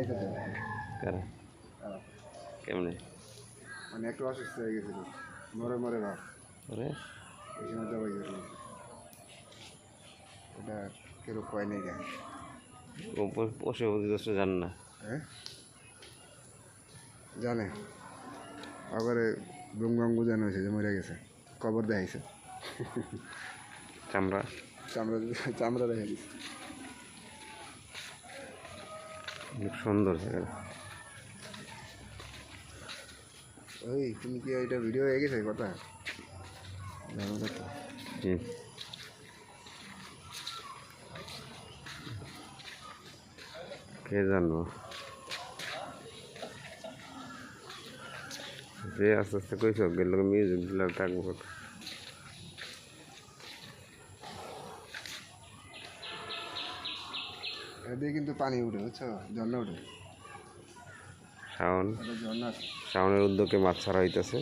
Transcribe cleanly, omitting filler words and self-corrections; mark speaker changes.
Speaker 1: খাইছে তো
Speaker 2: কারা কেমনে
Speaker 1: মানে একটু অসুস্থ হয়ে গেছিল মরে মরে ভাব
Speaker 2: ওরে
Speaker 1: এই সময় জবাই গেছিল এটা কেউ কয় নেই কেন
Speaker 2: ও পশু অধিদস্ত জান না
Speaker 1: হ্যাঁ জানে আবারে ব্রহ্মাঙ্গু জানা হয়েছে যে মরে গেছে কবর দেখাইছে
Speaker 2: চামড়া
Speaker 1: চামড়া চামড়া দেখা দিচ্ছে
Speaker 2: অনেক সুন্দর জায়গা
Speaker 1: ওই তুমি কি এটা ভিডিও হয়ে গেছে কথা জানো না তো
Speaker 2: জি কে জানো যে আস্তে আস্তে কইস গেল মিউজিক দিলে থাকবো
Speaker 1: এদিকে কিন্তু পানি উঠে বুঝছো ঝর্ণা উঠে
Speaker 2: শাওন
Speaker 1: ঝর্ণা
Speaker 2: শাওনের উদ্যোগে মাছ ছাড়া হইতেছে